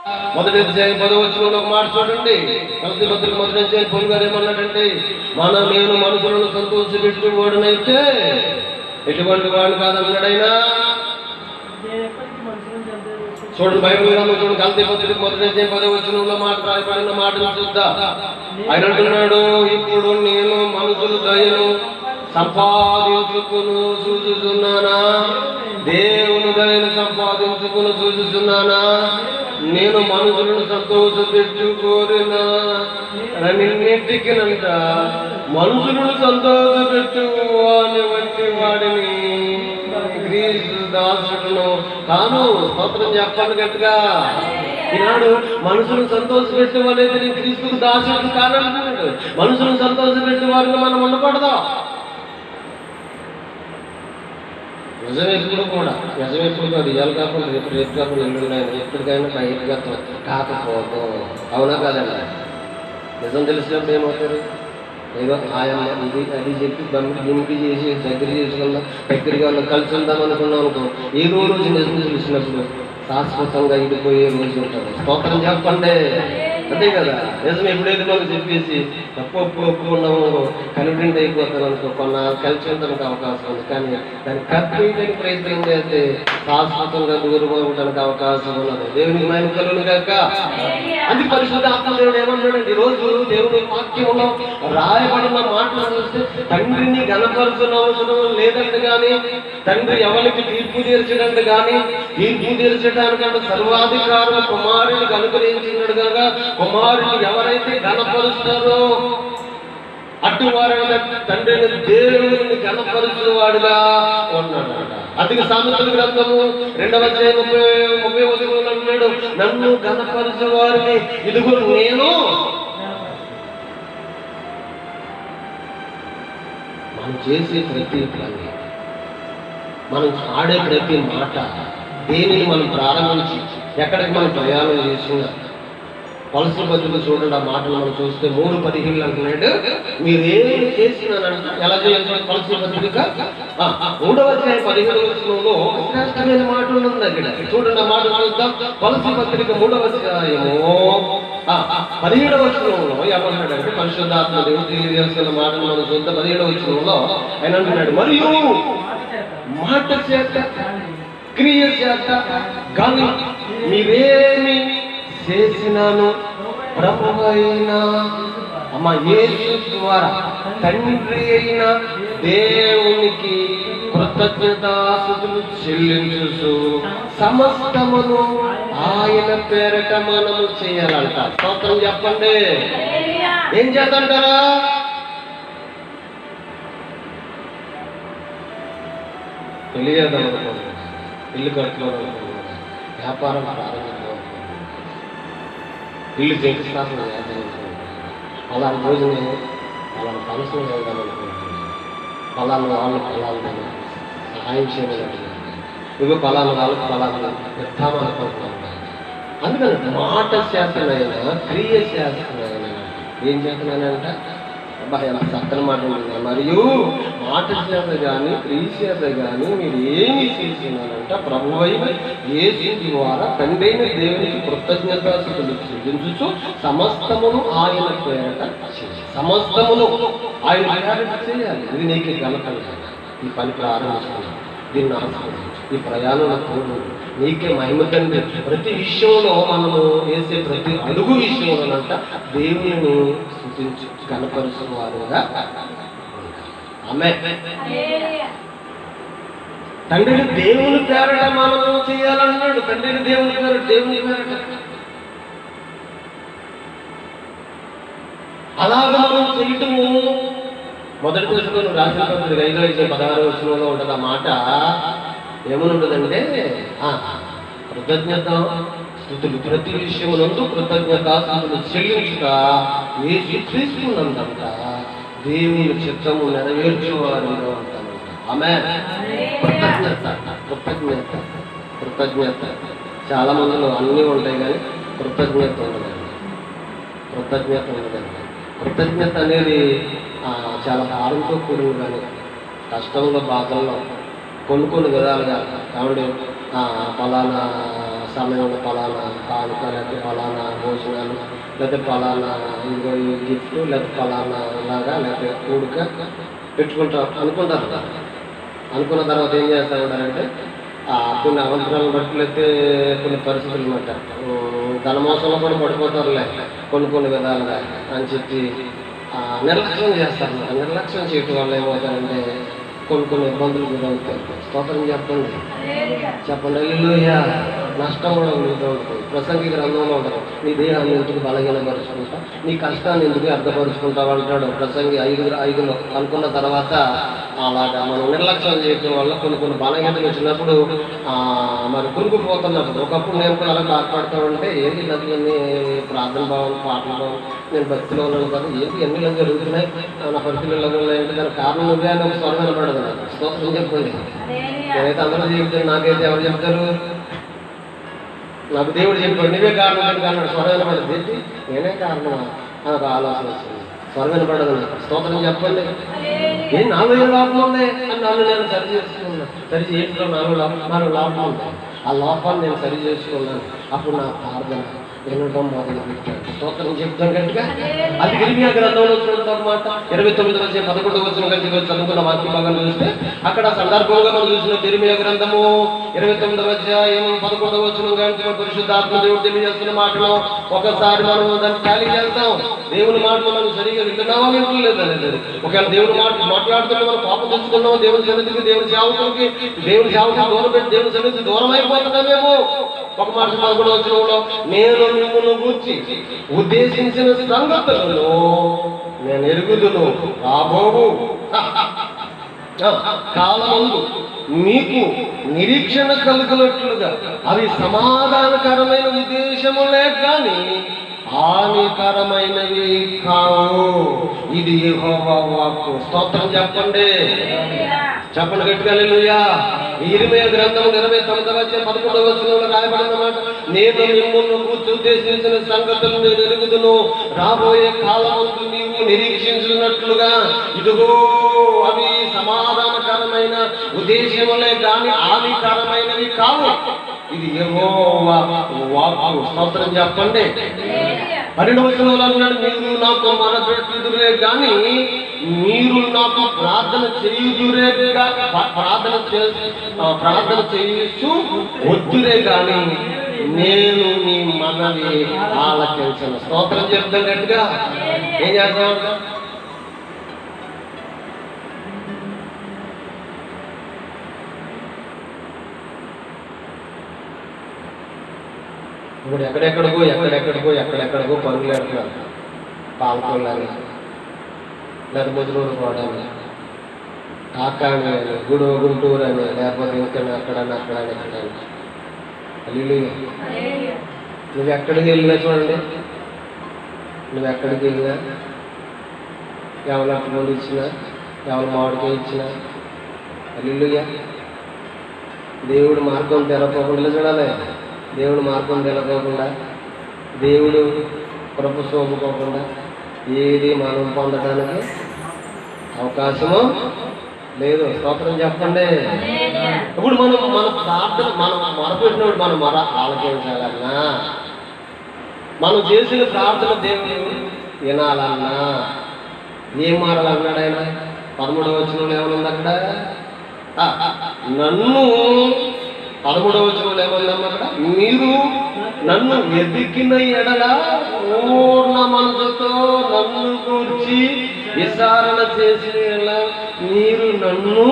మొదటి అధ్యాయం 10వ వచనంలో ఒక మాట చూడండి. కొలస్సీ పత్రిక మొదటి అధ్యాయం పౌలు గారు ఏమన్నాడంటే, నేను మనుషులను సంతోషపెట్టువాడనైతే ఎటువంటి వాడు కాదన్నాడైనా. చూడండి బైబిల్ గ్రంథం చూడండి, కొలస్సీ పత్రిక మొదటి అధ్యాయం 10వ వచనంలో మాట రాయబడిన మాటలు చూద్దాం. ఆయన అంటున్నాడు, ఇప్పుడు నేను మనుషుల దయను సంపాదించుకును చూస్తున్నానా, దేవుని దయను సంపాదించుకుని చూస్తున్నానా, నేను మనుషులను సంతోషపెట్టుకోరినా నిన్నింటికినంట మనుషులను సంతోషపెట్టువాని వంటి వాడిని క్రీస్తు దాసుడును కాను. స్తోత్రం చెప్పండి గట్టిగా. ఈనాడు మనుషులను సంతోషపెట్టేవాడైతే నేను క్రీస్తుకు దాసుడు కానంటున్నాడు. మనుషులను సంతోషపెట్టే వారిని మనం ఉండకూడదు. నిజమెప్పుడు కూడా నిజమెప్పుడు కాదు, ఇవాళ కాకుండా రేపు కాకుండా ఎల్లున్నాయి, ఎప్పటికైనా బయటగా కాకపోదు. అవునా కాదండి? నిజం తెలిసినప్పుడు ఏమవుతారు? ఏదో ఆయమ్మ ఇది అది చెప్పి ఇంటి చేసి దగ్గరికి వాళ్ళకి కలిసి ఉందాం అనుకున్నాం అనుకో, ఏదో రోజు నిజం తెలిసినప్పుడు శాశ్వతంగా ఇడిపోయే రోజు ఉంటాడు. స్తోత్రం చెప్పండి. అంతే కదా. నిజం ఎప్పుడైతే మనం చెప్పేసి ఒప్పు ఉన్నాము కన్విడెంట్ అయిపోతాను అనుకో, కొన్న కలిసి ఉండడానికి అవకాశం ఉంది. కానీ దాన్ని కప్పియడానికి ప్రయత్నం చేస్తే శాశ్వతంగా దూరం ఉండడానికి అవకాశం ఉన్నది. దేవునికి మహిమ కలుగును గాక. అందుకే పరిశుద్ధాత్మ దేవుడు ఏమన్నాడండి, ఈరోజు దేవుని వాక్యంలో రాయబడిన మాటలు చూస్తే తండ్రిని ఘనపరచిన అవసరం లేదంటే కానీ, తండ్రి ఎవరికి తీర్పు తీర్చడంటే కానీ, తీర్పు తీర్చడానికంటే సర్వాధికారం కుమారుడికి అనుగ్రహించినాడు కనుక కుమారుని ఎవరైతే ఘనపరుస్తారో అటువారైన తండ్రిని దేవుని ఘనపరుచిన వాడుగా ఉన్నాడు. అందుకే సామెతల గ్రంథము 2వ అధ్యాయం 30వ వచనంలో అన్నాడు, నన్ను ఘనపరిచే వారిని ఇదిగో నేను. మనం చేసే ప్రతి పని, మనం ఆడే ప్రతి మాట, దేనిని మనం ప్రారంభించి ఎక్కడికి మనం ప్రయాణం చేసినా, కొలస్సీ పత్రిక చూడండి, ఆ మాటలు మనం చూస్తే 3:15 అంటున్నాడు, మీరేమి చేసినానంట. ఎలా చేయాలి? కొలస్సీ పత్రిక 3వ అధ్యాయం 17వ వచనంలో శ్రేష్టమైన మాట ఉన్నది అక్కడ. చూడండి ఆ మాట చూద్దాం. కొలస్సీ పత్రిక 3వ అధ్యాయము 17వ వచనంలో ఏమన్నాడంటే, పరిశుద్ధాత్మ దేవుడు తెలియజేస్తున్న మాటలు మనం చూద్దాం. 17వ వచనంలో ఆయన అంటున్నాడు, మరియు మాట చేత క్రియ చేత కానీ మీరేమి చేసినాను ప్రభువైన యేసు ద్వారా తండ్రి అయిన దేవునికి కృతజ్ఞతాస్తుతులు చెల్లించు సమస్తమును ఆయన పేరట మనము చేయాలంట. స్తోత్రం చెప్పండి. ఏం చేద్దంటారా? తెలియదనుకో, ఇల్లు కట్టుకోవాలనుకో, వ్యాపారం ప్రారంభించాలనుకో, ఇల్లు శంకుస్థాపన చేద్దామనుకుంటున్నాను, అలాంటి రోజుని అలాంటి పనులు వెళ్దామనుకుంటున్నాను, పలానా వాళ్ళు పలాలను సహాయం చేయమనుకుంటున్నాను, ఇవి పలానా వాళ్ళకి పలానా పెట్టామనుకుంటున్నాను. అందుకని మాట చేతనైనా క్రియ చేతనైనా ఏం చేతనైనా అబ్బాయి ఎలా చక్కని మాట ఉంటుంది. మరియు మాట చేత కానీ క్రియ చేత కానీ మీరు ఏమి చేసినారంట ప్రభువైన యేసు ద్వారా తండ్రి అయిన దేవునికి కృతజ్ఞతాస్తుతులు చెల్లించుచు సమస్తమును ఆయన పేరట చేయాలి. సమస్తమును ఆయన పేరట చేయాలి. ఇది నీకు ఘనత. ఈ పని ప్రారంభించుకున్నాను, దీన్ని ఆశించు, ఈ ప్రయాణంలో తోడు నీకే మహిమ తండ్రి. ప్రతి విషయంలో మనము వేసే ప్రతి అడుగు విషయంలోనంట దేవుని స్తుతించి కనపరుచిన వారుగా ఆమేన్. తండ్రిని దేవుని పేరట మనము చేయాలన్నాడు. తండ్రిని దేవుని పేరట, దేవుని పేరట అలాగ మనం చేయటము. మొదటి దశలో రాసిన 5:16 వచనంలో ఉంటుంది ఆ మాట. ఏమని ఉంటుందంటే, కృతజ్ఞత స్తుతులు ప్రతి విషయమునందు కృతజ్ఞతాస్తుతులు చెల్లించుట యేసుక్రీస్తునందంట దేవుని చిత్తము నెరవేర్చువారిగా ఉంటామంట. ఆమేన్. కృతజ్ఞత కృతజ్ఞత కృతజ్ఞత చాలా మందిలో అన్నీ ఉంటాయి కానీ కృతజ్ఞత ఉండదండి. కృతజ్ఞత ఉండదండి. కృతజ్ఞత అనేది చాలా భారంతో కూడింది. కానీ కష్టంలో బాధల్లో కొన్ని విధాలుగా కాబట్టి ఫలానా సమయంలో ఫలానా కానుక, లేకపోతే ఫలానా భోజనాలు, లేకపోతే ఫలానా ఇదిగో ఈ గిఫ్ట్, లేకపోతే ఫలానా ఇలాగా, లేకపోతే కూడిక పెట్టుకుంటారు అనుకుంటారు. అనుకున్న తర్వాత ఏం చేస్తూ ఉంటారంటే కొన్ని అవసరాలను బట్టి, లేకపోతే కొన్ని పరిస్థితులు అన్నమాట ధనమోసంలో కూడా పడిపోతారులే కొన్ని విధాలుగా అని చెప్పి నిర్లక్ష్యం చేస్తారన్నమాట. నిర్లక్ష్యం చేయటం వల్ల ఏమవుతారంటే కొన్ని ఇబ్బందులు గురవుతాయి. స్తోత్రం చెప్పండి. హల్లెలూయా. నష్టం కూడా కలుగుతూ ఉంటుంది. ప్రసంగి గ్రంథంలో ఉంటుంది, నీ దేహాన్ని ఎందుకు బలహీనపరుచుకుంటా, నీ కష్టాన్ని ఎందుకు అర్థపరుచుకుంటావు అంటాడు ప్రసంగి 5:5 అనుకున్న తర్వాత. అలాగా మనం నిర్లక్ష్యం చేయడం వల్ల కొన్ని బలహీనతలు వచ్చినప్పుడు మరి కురుకుపోతున్నప్పుడు, ఒకప్పుడు నేను కూడా అలా బాధపడతా ఉంటే ఏంటి నదులన్నీ ప్రార్థన భావం, పాటల భావం, నేను భక్తిలో ఉన్నాను కదా, ఏంటి ఎన్ని ఇలా జరుగుతున్నాయి నా పరిస్థితుల్లో ఉన్నాయంటే దానికి కారణం నువ్వే అని ఒక స్వరం వినపడదు నాకు. స్తోత్రం చెప్పండి. నేనైతే అందరూ చెబుతాను, నాకైతే ఎవరు చెప్తారు? నాకు దేవుడు చెప్పాడు నువ్వే కారణం అన్నాడు. స్వరం వినపడదు. ఏంటి నేనే కారణమా నాకు ఆలోచన వస్తుంది. స్వరం వినపడదు నాకు. స్తోత్రం చెప్పండి. ఏం నాలో ఏం లోపం ఉంది అని నన్ను నేను సరి చేసుకున్నాను. సరి చేయడంలో నాలో లోపం ఉంది. ఆ లోపాన్ని నేను సరి చేసుకున్నాను. అప్పుడు నా ప్రార్థన వినడం మొదలు పెట్టాను. స్తోత్రం చెప్తాను గట్టిగా. అది ఇర్మియా గ్రంథంలో చూడటమాట 29:11 కలిసి చదువుకున్న వాక్య భాగం చూస్తే అక్కడ సందర్భంగా మనం చూసిన ఇర్మియా గ్రంథము 29:11 కానీ పరిశుద్ధాత్మ దేవుడు తెలియజేస్తున్న మాటలో ఒకసారి మనం దాన్ని ఖాళీ చేస్తాం. దేవుని మాటలు మనం సరిగా వింటున్నామా వింటలేదనేది. ఒకవేళ దేవుని మాట మాట్లాడుతుంటే మనం పాపం తెచ్చుకున్నాం. దేవుని సన్నిధికి, దేవుని సేవకులకి దూరం పెట్టి దేవుని సన్నిధికి దూరం అయిపోతున్నామేమో. ఒక మాట 11 నేను మిమ్మల్ని గూర్చి ఉద్దేశించిన సంగతులను నేను ఎరుగుదును, రాబోవు కాలమందు మీకు నిరీక్షణ కలుగునట్లుగా అవి సమాధానకరమైన ఉద్దేశములే కానీ హానికరమైనవి కావు. ఇది యెహోవా వాక్కు. స్తోత్రం చెప్పండి. చెప్పండి గట్టిగా. హల్లెలూయా. ఇర్మియా గ్రంథం 29:11 రాయబడినమాట. నేను మిమ్మల్ని గూర్చి ఉద్దేశించిన సంగతులు నేను ఎరుగుదును, రాబోయే కాలమందు నీవు నిరీక్షించినట్లుగా ఇదిగో అవి సమాధానకరమైన ఉద్దేశములే కానీ హానికరమైనవి కావు. ఇది యెహోవా వాక్కు. స్తోత్రం చెప్పండి. 12 అన్నాడు, మీరు నాకు మొరపెట్టుదురే కానీ మీరు నాకు ప్రార్థన చేయుదురేగా, ప్రార్థన చేయుచు వద్దురే కానీ నేను నీ మనవి ఆలకించను. స్తోత్రం చెప్తాం గట్టిగా. ఏం చేస్తాం? ఇప్పుడు ఎక్కడెక్కడికో పరుగులు పెడుతున్నారు. పాలకొల్లని, లేదా ముదులూరు పోవడాన్ని, కాకాని అని, గుంటూరు అని, లేకపోతే ఇంకా అక్కడని. నువ్వు ఎక్కడికి వెళ్ళినా చూడండి, నువ్వు ఎక్కడికి వెళ్ళినా ఎవరు అట్టుకోండి ఇచ్చినా, ఎవరు మామిడికాయ ఇచ్చినా, హల్లెలూయా, దేవుడు మార్గం తెరపోకుండా చూడాలి. దేవుడు మార్గం తెలకోకుండా, దేవుడు కృప చూపుకోకుండా ఏది మనం పొందడానికి అవకాశము లేదు. స్తోత్రం చెప్పండి. ఇప్పుడు మన ప్రార్థన మనం మొరపెట్టినప్పుడు మనం మొర ఆలకించాలన్నా, మనం చేసిన ప్రార్థన దేవుడు వినాలన్నా ఏం మారాలన్నాడు ఆయన? 13వ వచనంలో ఏమనుంది అక్కడ? నన్ను 13వ వచనంలో ఏమన్నాము అక్కడ? మీరు నన్ను వెతికిన ఎడల పూర్ణ మనసుతో నన్ను గూర్చి విచారణ చేసిన ఎడల మీరు నన్ను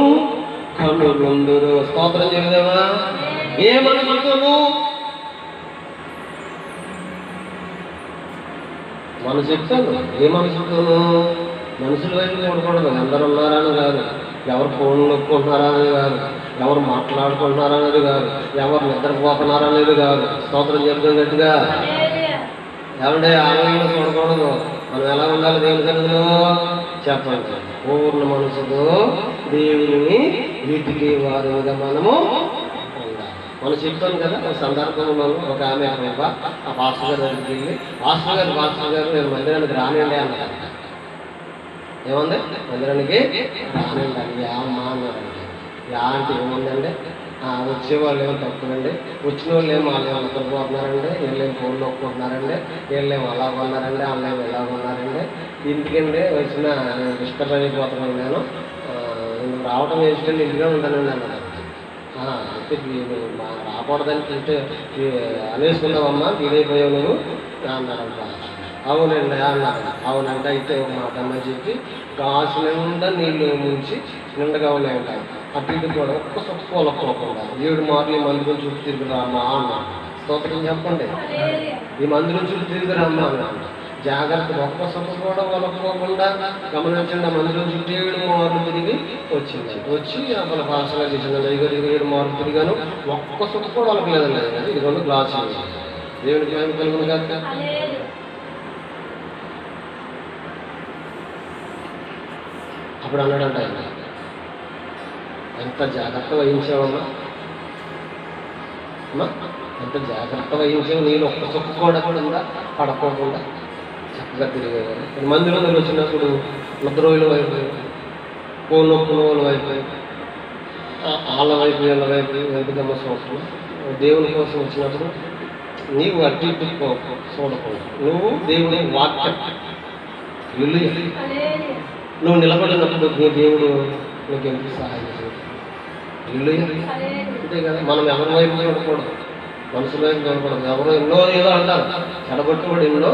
కనుగొందురు. స్తోత్రం చెబుదామా? ఏ మనసుతోను? మనం చెప్తాను. ఏ మనసుతోను? మనుషుల వైపు చూడకూడదు. అందరు ఉన్నారని కాదు, ఎవరు ఫోన్లు నొక్కుంటున్నారనేది కాదు, ఎవరు మాట్లాడుకుంటున్నారనేది కాదు, ఎవరు నిద్రపోతున్నారనేది కాదు. స్తోత్రం చెప్తాం గట్టిగా. ఏమంటే ఆలయంలో చూడకూడదు. మనం ఎలా ఉండాలి దేవుని సన్నిధిలో? చెప్పండి. పూర్ణ మనసుతో దేవుని వీటికి వారుగా మనము ఉండాలి. మనం చెప్తాం కదా, ఒక సందర్భంలో ఒక ఆమె ఆ పాస్టర్ గారి దగ్గరికి వెళ్ళి, పాస్టర్ గారు నేను మందిరానికి రానండి అన్నారు. ఏముంది? మందిరానికి రానండి అని. యా అమ్మా అన్నారండి. యా అంటే ఏముందండి? వచ్చేవాళ్ళు ఏమో తక్కువండి, వచ్చిన వాళ్ళు ఏమో వాళ్ళు ఏమో నిద్రపోతున్నారండి, వీళ్ళేం ఫోన్లో నొక్కుంటున్నారండి, వీళ్ళేమో అలా కొన్నారండి, వాళ్ళేమో ఇలా కొన్నారండి. ఇంటికండి వచ్చిన డిస్టర్బ్ అయిపోతున్నాను నేను, రావటం వేసుకెళ్ళి ఇంటిగా ఉంటానండి అన్నారు. అయితే రాకూడదని చూస్తే అనేసుకున్నావమ్మా, వీలైపోయావు నువ్వు అన్నారంట. అవునండి అన్నారు. అవునంటే అయితే ఒక మాట అమ్మని చెప్పి గాజు నిండా నీళ్ళు ముంచి నిండగా ఉన్నాయంట. అటు ఇటు కూడా ఒక్క సొక్క ఒలక్కోకుండా 7 మార్లు ఈ మందిరం చుట్టూ తిరుగురామ్మా అన్నాడు. స్తోత్రం చెప్పండి. ఈ మందిరం చుట్టూ తిరుగురామ్మా అన్నాడు. జాగ్రత్తగా ఒక్క సొక్క కూడా ఒలక్కోకుండా గమనించండి. ఆ మందిరం చుట్టూ 7 మార్లు తిరిగి వచ్చింది. వచ్చి అక్కడ భాషలో చేసిందండి. 7 మార్లు తిరిగాను, ఒక్క సొక్క కూడా ఒలకలేదండి. ఇది 2 గ్లాసులు. దేవుడికి మేము కలుగును కాక. అప్పుడు అన్నాడంట ఆయన, ఎంత జాగ్రత్త వహించావమ్మా, అమ్మా ఎంత జాగ్రత్త వహించావు, నేను ఒక్క సొక్కు కూడా ఉందా పడకోకుండా చక్కగా తిరిగేవారు. మందిరంలో వచ్చినప్పుడు నిద్రోయుల వైపు, కోనొప్పుల వైపు, వాళ్ళ వైపు వీళ్ళ వైపు ఎందుకమ్మ చూస్తున్నావు. దేవుని కోసం వచ్చినప్పుడు నీవు అట్టి ఇటు చూడకూడదు. నువ్వు దేవుని వాక్యం ఇల్లు నువ్వు నిలబడినప్పుడు నీ దేవుడు నీకు ఎందుకు సహాయం చేయాలి. ఇల్లు అంతే కదా. మనం ఎవరి వైపు చూడకూడదు, మనసు వైపు చూడకూడదు. ఎవరో ఎన్నో ఏదో అంటారు, చెడగొట్టుబడి ఎన్నో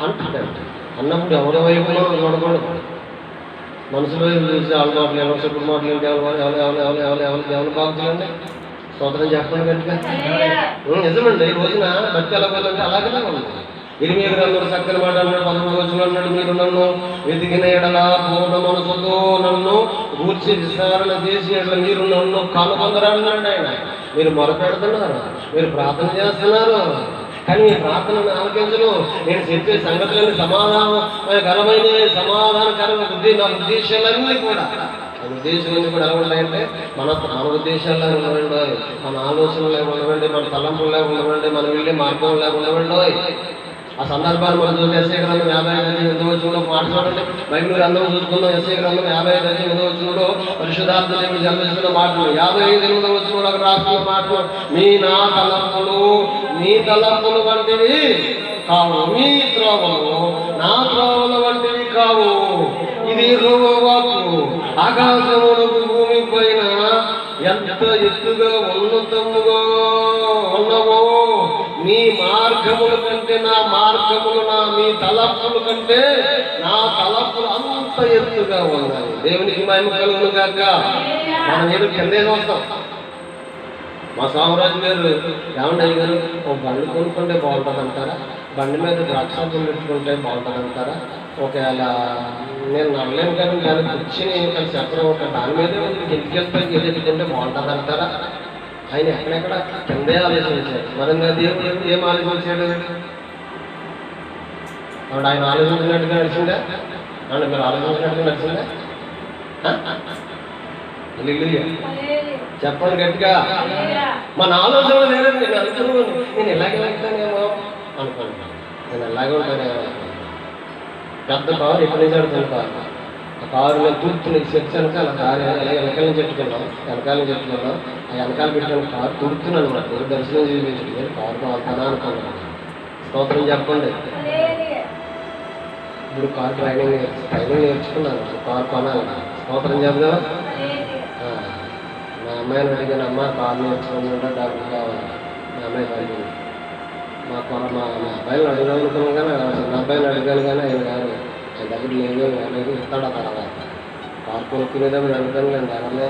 అంటాడు. అన్నప్పుడు ఎవరి వైపు చూడకూడదు. మనసు వైపు చూసి వాళ్ళ మాటలు ఎవరు చెప్పుడు మాటలు ఏంటి, ఎవరు బాగుంటుందండి. స్తోత్రం చెప్పండి గట్టిగా. నిజమండి. ఈ రోజున భక్తి ఎలా పోతుందంటే అలాగనే ఉంది. 8 గ్రంథులు చక్కని మాట అన్నాడు. 11 రోజులు అన్నాడు, మీరు నన్ను వెతికిన ఎడల పూర్ణ మనసుతో నన్ను గూర్చి విచారణ చేసి ఎడల మీరు నన్ను కనుగొందరన్నాడు ఆయన. మీరు మొరపెడుతున్నారు, మీరు ప్రార్థన చేస్తున్నారు, కానీ మీ ప్రార్థనను ఆలకించను. నేను చెప్పే సంగతులన్నీ సమాధానకరమైన సమాధానకరమైన నా ఉద్దేశాలన్నీ కూడా ఉద్దేశాలన్నీ కూడా ఎలా ఉంటాయంటే మన ఉద్దేశాల్లో ఉండవండి, మన ఆలోచనలు లేకుండా ఉండవండి, మన తలంపులు లేకుండా ఉండవండి, మన వెళ్ళే మార్గం లేకుండా ఉండవు. ఆ సందర్భాన్ని మనం చూసి ఎస్ఐ గ్రంథం 55:8 మాట చూడండి. బైబిల్ గ్రంథం చూసుకుందాం. ఎస్ఐ గ్రంథం 55:8 పరిశుద్ధాత్మ దేవుడు జన్మిస్తున్న మాటలు 55:8 అక్కడ రాస్తున్న మాటలు, మీ తలంపులు వంటివి కావు, మీ త్రోవలు నా త్రోవల వంటివి కావు. ఇది యెహోవాకు ఆకాశములకు భూమి పైన ఎంత ఎత్తుగా ఉన్నతముగా ఉన్నవో మీ మార్గముల కంటే నా మార్గములు, మీ తలపుల కంటే నా తలపులు అంత ఎత్తుగా ఉన్నాయి. దేవునికి మహిమ కలుగును గాక. మనం ఏదో కిందే వస్తాం. మా సామరాజు గారు ఏమండి అయ్యారు, ఓ బండి కొనుక్కుంటే బాగుంటుంది అంటారా, బండి మీద ద్రాక్షాలు పెట్టుకుంటే బాగుంటుంది అంటారా, ఒకవేళ నేను నడలేను కానీ దాన్ని కూర్చుని కలిసి చెప్పడం ఒక దాని మీదే ఇంటికి వెళ్తాను ఏది ఎత్తుకుంటే బాగుంటుంది అంటారా. ఆయన ఎక్కడెక్కడ కిందే ఆలోచించాడు. మరి దేవుడు ఏం ఆలోచించాడు? అప్పుడు ఆయన ఆలోచించినట్టుగా నడిచిందా? అంటే మీరు ఆలోచించినట్టుగా నడిచిందా? చెప్పండి గట్టిగా. మన ఆలోచన లేదండి. నేను అనుకున్నాను, నేను ఎలాగే ఉంటానేమో అనుకుంటున్నాను, నేను ఎలాగే ఉంటానేమో. పెద్ద కారు ఎక్కడి నుంచి అడుగుతాను. ఆ కారు నేను తూర్పుని చర్చ వెనకాల కారు వెనకాల నుంచి పెట్టుకున్నాం, వెనకాల నుంచి పెట్టుకున్నాం. ఆ వెనకాల పెట్టిన కారు తుడుతున్నాను అనమాట. నేను దర్శనం చూపించండి, కారు కావాలన్నా అనుకున్నాను. స్తోత్రం చెప్పండి. ఇప్పుడు కారు ట్రైనింగ్ నేర్చుకున్నాను, కారు కొనాలి. స్తోత్రం చెప్దామా? మా అమ్మాయిని అడిగాను, అమ్మ కారు నేర్చుకుంటుంటే డబ్బులు కావాలి. మా అమ్మాయి అడిగింది. మా అబ్బాయిని అడిగాను అనుకున్నాను కానీ చిన్న అబ్బాయిని అడిగాను కానీ ఆయన కాదు, ఆయన దగ్గర లేదు ఇస్తాడు. ఆ తర్వాత కారు కొనుక్కునేదా మీరు అడుగుతాను లేండి. అలాగే